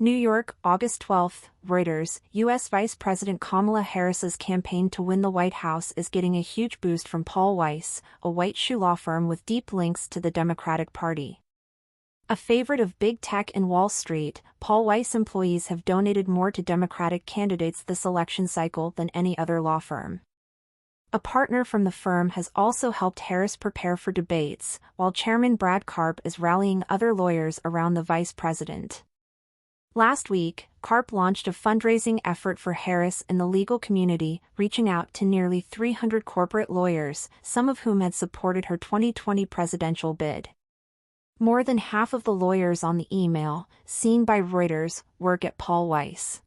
New York, August 12, Reuters, U.S. Vice President Kamala Harris's campaign to win the White House is getting a huge boost from Paul Weiss, a white shoe law firm with deep links to the Democratic Party. A favorite of big tech and Wall Street, Paul Weiss employees have donated more to Democratic candidates this election cycle than any other law firm. A partner from the firm has also helped Harris prepare for debates, while Chairman Brad Karp is rallying other lawyers around the vice president. Last week, Karp launched a fundraising effort for Harris in the legal community, reaching out to nearly 300 corporate lawyers, some of whom had supported her 2020 presidential bid. More than half of the lawyers on the email, seen by Reuters, work at Paul Weiss.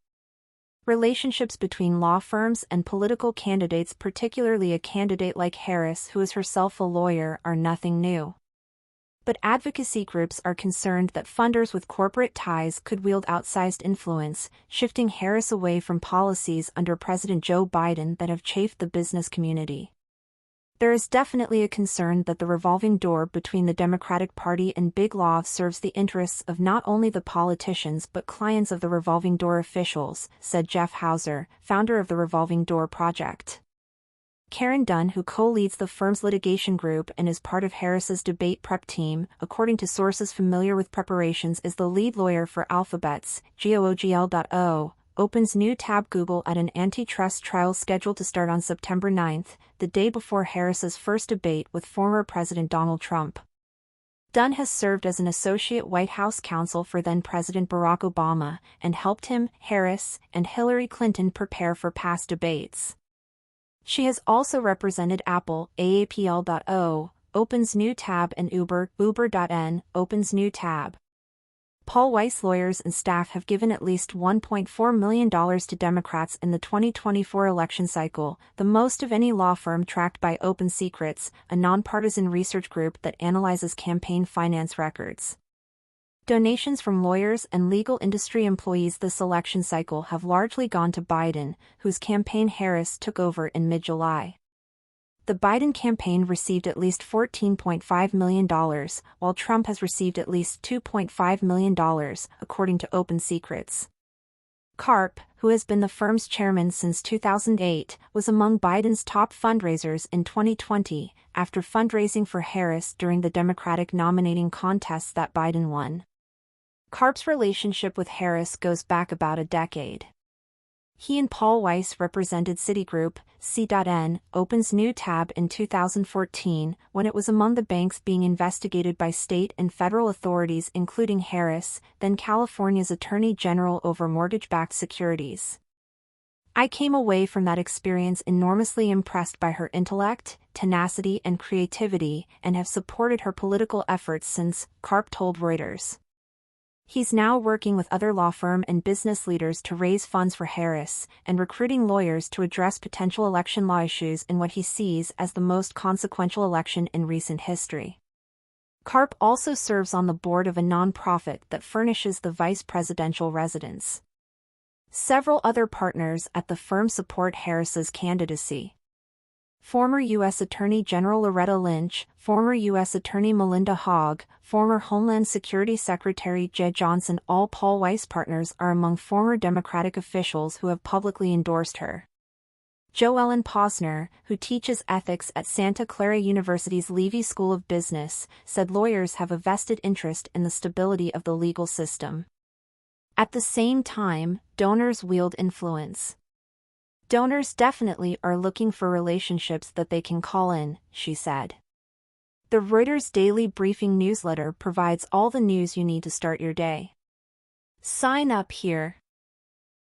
Relationships between law firms and political candidates, particularly a candidate like Harris who is herself a lawyer, are nothing new. But advocacy groups are concerned that funders with corporate ties could wield outsized influence, shifting Harris away from policies under President Joe Biden that have chafed the business community. There is definitely a concern that the revolving door between the Democratic Party and big law serves the interests of not only the politicians but clients of the revolving door officials, said Jeff Hauser, founder of the Revolving Door Project. Karen Dunn, who co-leads the firm's litigation group and is part of Harris's debate prep team, according to sources familiar with preparations, is the lead lawyer for Alphabet's GOOGL.O. opens new tab Google at an antitrust trial scheduled to start on September 9, the day before Harris's first debate with former President Donald Trump. Dunn has served as an associate White House counsel for then-President Barack Obama and helped him, Harris, and Hillary Clinton prepare for past debates. She has also represented Apple, AAPL.O, opens new tab, and Uber, Uber.N, opens new tab. Paul Weiss lawyers and staff have given at least $1.4 million to Democrats in the 2024 election cycle, the most of any law firm tracked by Open Secrets, a nonpartisan research group that analyzes campaign finance records. Donations from lawyers and legal industry employees this election cycle have largely gone to Biden, whose campaign Harris took over in mid-July. The Biden campaign received at least $14.5 million, while Trump has received at least $2.5 million, according to Open Secrets. Karp, who has been the firm's chairman since 2008, was among Biden's top fundraisers in 2020, after fundraising for Harris during the Democratic nominating contests that Biden won. Karp's relationship with Harris goes back about a decade. He and Paul Weiss represented Citigroup, C.N, Open's new tab in 2014, when it was among the banks being investigated by state and federal authorities, including Harris, then California's Attorney General, over mortgage-backed securities. I came away from that experience enormously impressed by her intellect, tenacity, and creativity, and have supported her political efforts since, Karp told Reuters. He's now working with other law firm and business leaders to raise funds for Harris, and recruiting lawyers to address potential election law issues in what he sees as the most consequential election in recent history. Karp also serves on the board of a nonprofit that furnishes the vice presidential residence. Several other partners at the firm support Harris's candidacy. Former U.S. Attorney General Loretta Lynch, former U.S. Attorney Melinda Hogg, former Homeland Security Secretary Jeh Johnson. All Paul Weiss partners are among former Democratic officials who have publicly endorsed her. Jo Ellen Posner, who teaches ethics at Santa Clara University's Levy School of Business, said lawyers have a vested interest in the stability of the legal system. At the same time, donors wield influence. Donors definitely are looking for relationships that they can call in, she said. The Reuters Daily Briefing newsletter provides all the news you need to start your day. Sign up here.